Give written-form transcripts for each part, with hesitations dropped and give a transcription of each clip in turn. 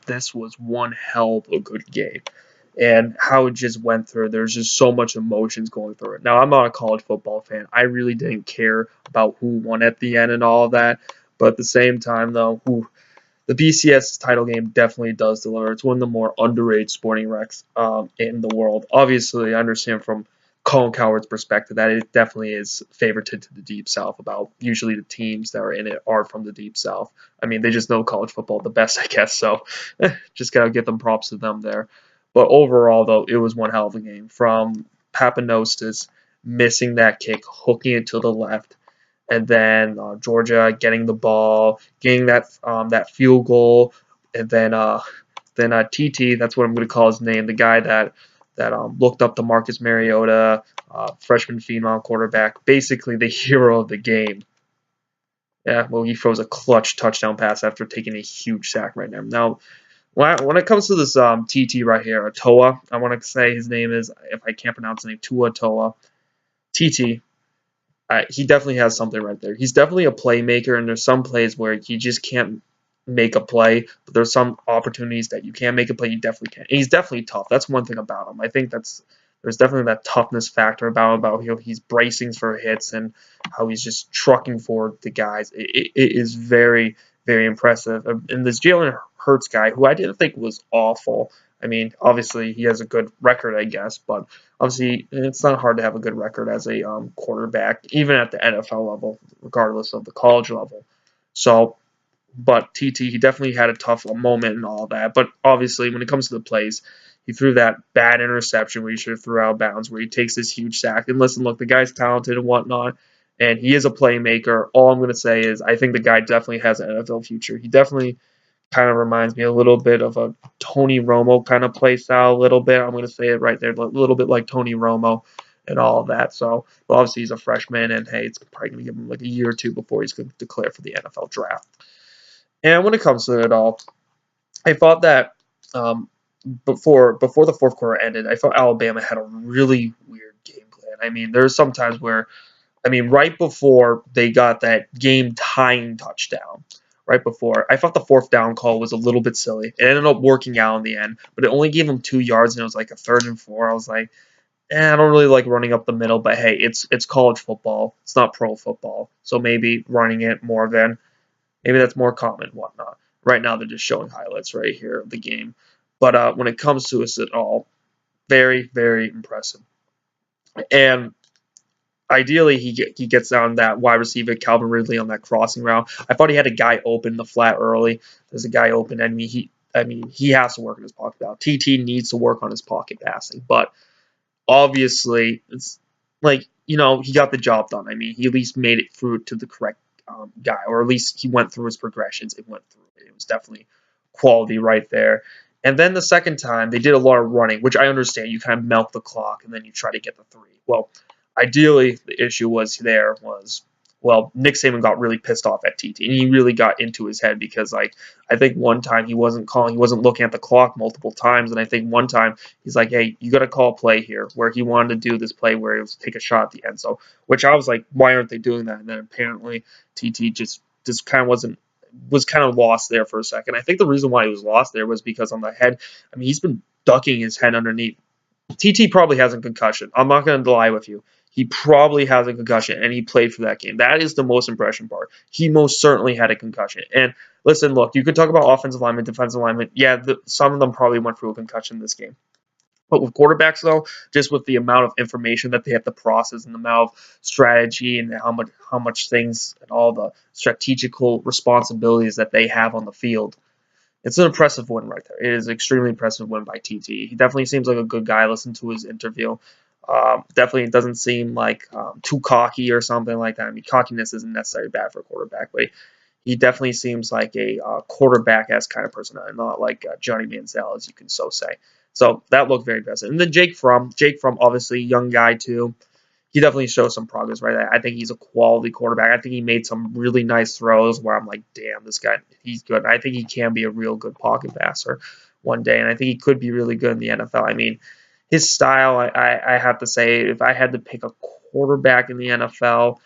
this was one hell of a good game. And how it just went through, there's just so much emotions going through it. Now, I'm not a college football fan. I really didn't care about who won at the end and all of that. But at the same time, though, the BCS title game definitely does deliver. It's one of the more underrated sporting wrecks in the world. Obviously, I understand from Colin Cowherd's perspective that it definitely is favorited to the Deep South. About usually the teams that are in it are from the Deep South. I mean, they just know college football the best, I guess. So just gotta give them props to them there. But overall, though, it was one hell of a game. From Papanostas missing that kick, hooking it to the left, and then Georgia getting the ball, getting that field goal, and then TT, that's what I'm going to call his name, the guy that looked up to Marcus Mariota, freshman female quarterback, basically the hero of the game. Yeah, well, he throws a clutch touchdown pass after taking a huge sack right now. Now, when it comes to this TT right here, Toa, I want to say his name is, if I can't pronounce his name, Tua Toa. TT, he definitely has something right there. He's definitely a playmaker, and there's some plays where he just can't make a play, but there's some opportunities that you can make a play. You definitely can. And he's definitely tough. That's one thing about him. I think there's definitely that toughness factor about he's bracing for hits and how he's just trucking forward the guys. It is very, very impressive. And this Jalen Hurts guy, who I didn't think was awful. I mean, obviously he has a good record, I guess, but obviously it's not hard to have a good record as a quarterback, even at the NFL level, regardless of the college level. So, but TT, he definitely had a tough moment and all that. But obviously, when it comes to the plays, he threw that bad interception where he should have threw out of bounds, where he takes this huge sack. And listen, look, the guy's talented and whatnot, and he is a playmaker. All I'm going to say is I think the guy definitely has an NFL future. He definitely kind of reminds me a little bit of a Tony Romo kind of play style, a little bit. I'm going to say it right there, a little bit like Tony Romo and all of that. So, but obviously he's a freshman, and hey, it's probably going to give him like a year or two before he's going to declare for the NFL draft. And when it comes to it all, I thought that before the fourth quarter ended, I thought Alabama had a really weird game plan. I mean, there's some times where, I mean, right before they got that game tying touchdown, right before, I thought the fourth down call was a little bit silly. It ended up working out in the end, but it only gave them 2 yards, and it was like a 3rd and 4. I was like, I don't really like running up the middle, but hey, it's college football. It's not pro football, so maybe running it more than maybe that's more common, whatnot. Right now, they're just showing highlights right here of the game. But when it comes to us at all, very, very impressive. And ideally, he gets down that wide receiver, Calvin Ridley, on that crossing route. I thought he had a guy open the flat early. There's a guy open. I mean, he has to work on his pocket now. TT needs to work on his pocket passing, but obviously, it's like, he got the job done. I mean, he at least made it through to the correct guy, or at least he went through his progressions. It went through it. It was definitely quality right there. And then the second time, they did a lot of running, which I understand. You kind of milk the clock, and then you try to get the 3. Well, ideally, the issue was, well, Nick Saban got really pissed off at TT, and he really got into his head because, like, I think one time he wasn't looking at the clock multiple times, and I think one time he's like, hey, you got to call a play here, where he wanted to do this play where he was take a shot at the end. So, which I was like, why aren't they doing that? And then apparently TT just kind of was kind of lost there for a second. I think the reason why he was lost there was because on the head, I mean, he's been ducking his head underneath. TT probably has a concussion. I'm not going to lie with you. He probably has a concussion, and he played for that game. That is the most impression part. He most certainly had a concussion. And listen, look, you could talk about offensive lineman, defensive lineman. Yeah, some of them probably went through a concussion this game. But with quarterbacks, though, just with the amount of information that they have to process and the amount of strategy and how much things and all the strategical responsibilities that they have on the field, it's an impressive win right there. It is an extremely impressive win by TT. He definitely seems like a good guy. Listen to his interview. Definitely doesn't seem like too cocky or something like that. I mean, cockiness isn't necessarily bad for a quarterback, but he definitely seems like a quarterback-esque kind of person, not like Johnny Manziel, as you can so say. So that looked very impressive. And then Jake Fromm, obviously young guy too. He definitely shows some progress, right? I think he's a quality quarterback. I think he made some really nice throws where I'm like, damn, this guy, he's good. I think he can be a real good pocket passer one day, and I think he could be really good in the NFL. I mean, his style, I have to say, if I had to pick a quarterback in the NFL,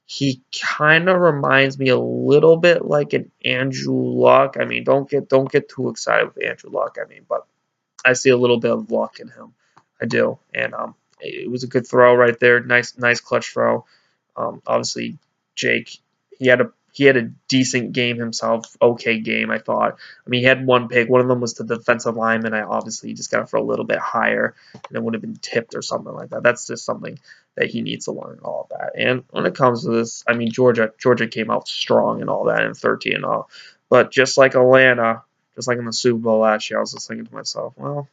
He kind of reminds me a little bit like an Andrew Luck. I mean, don't get too excited with Andrew Luck. I mean, but I see a little bit of luck in him. I do, and it was a good throw right there. Nice clutch throw. Obviously, Jake, he had a decent game himself. Okay game, I thought. I mean, he had one pick. One of them was to the defensive lineman. I obviously just got to throw a little bit higher, and it would have been tipped or something like that. That's just something that he needs to learn and all of that. And when it comes to this, I mean, Georgia came out strong and all that in 13 and all. But just like Atlanta, just like in the Super Bowl last year, I was just thinking to myself, well,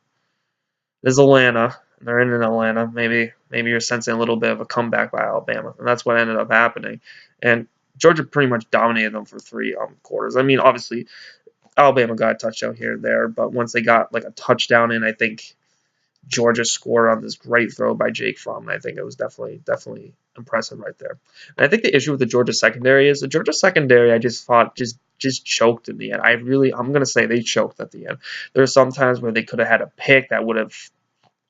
this is Atlanta. They're in Atlanta. Maybe you're sensing a little bit of a comeback by Alabama, and that's what ended up happening. And Georgia pretty much dominated them for three quarters. I mean, obviously Alabama got a touchdown here and there, but once they got like a touchdown in, I think Georgia scored on this great throw by Jake Fromm. And I think it was definitely impressive right there. And I think the issue with the Georgia secondary is the Georgia secondary. I just thought just choked in the end. I'm gonna say they choked at the end. There are some times where they could have had a pick that would have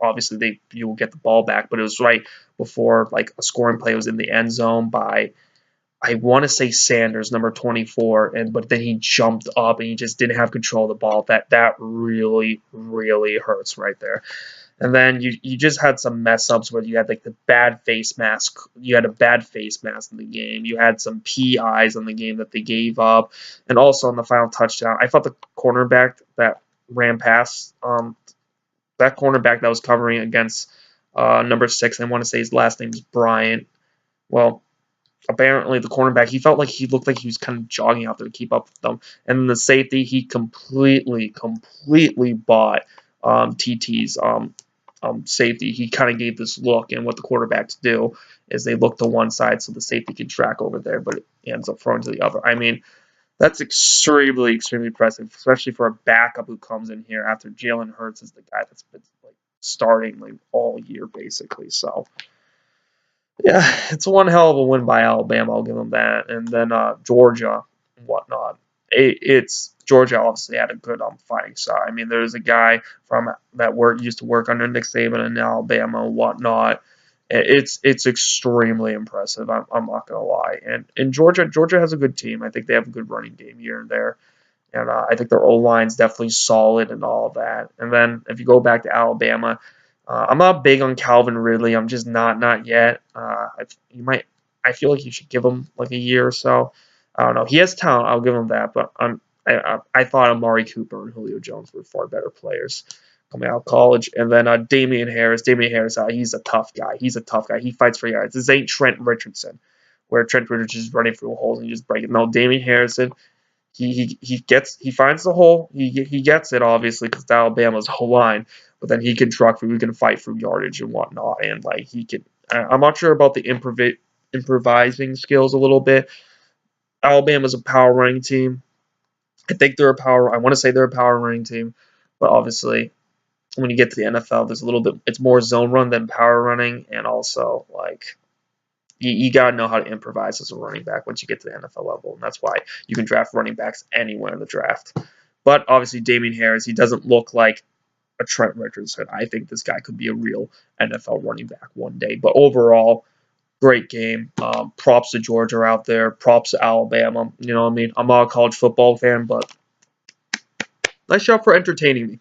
obviously you will get the ball back, but it was right before like a scoring play was in the end zone by I want to say Sanders, number 24, but then he jumped up and he just didn't have control of the ball. That really hurts right there. And then you just had some mess ups where you had like the bad face mask. You had a bad face mask in the game. You had some PIs on the game that they gave up, and also on the final touchdown, I thought the cornerback that ran past that cornerback that was covering against number 6. I want to say his last name is Bryant. Well, apparently the cornerback, he felt like he looked like he was kind of jogging out there to keep up with them. And then the safety, he completely bought TT's safety. He kind of gave this look, and what the quarterbacks do is they look to one side so the safety can track over there, but it ends up throwing to the other. I mean, that's extremely impressive, especially for a backup who comes in here after Jalen Hurts is the guy that's been like starting like all year basically. So yeah, it's one hell of a win by Alabama. I'll give them that. And then Georgia and whatnot. It's Georgia obviously had a good fighting side. I mean, there's a guy from that used to work under Nick Saban in Alabama and whatnot. It's extremely impressive. I'm not gonna lie. And Georgia has a good team. I think they have a good running game here and there. And I think their O line's definitely solid and all of that. And then if you go back to Alabama, I'm not big on Calvin Ridley. I'm just not yet. I feel like you should give him like a year or so. I don't know. He has talent. I'll give him that. But I thought Amari Cooper and Julio Jones were far better players coming out of college. And then Damian Harris. He's a tough guy. He fights for yards. This ain't Trent Richardson, where Trent Richardson is running through holes and you just break it. No, Damian Harrison. He finds the hole. He gets it obviously because Alabama's whole line, but then he can truck through. He can fight through yardage and whatnot, and like he can. I'm not sure about the improvising skills a little bit. Alabama's a power running team. I think they're a power. I want to say they're a power running team, but obviously when you get to the NFL, there's a little bit. It's more zone run than power running, and also like you got to know how to improvise as a running back once you get to the NFL level, and that's why you can draft running backs anywhere in the draft. But obviously, Damian Harris, he doesn't look like a Trent Richardson. I think this guy could be a real NFL running back one day. But overall, great game. Props to Georgia out there. Props to Alabama. You know what I mean? I'm not a college football fan, but nice job for entertaining me.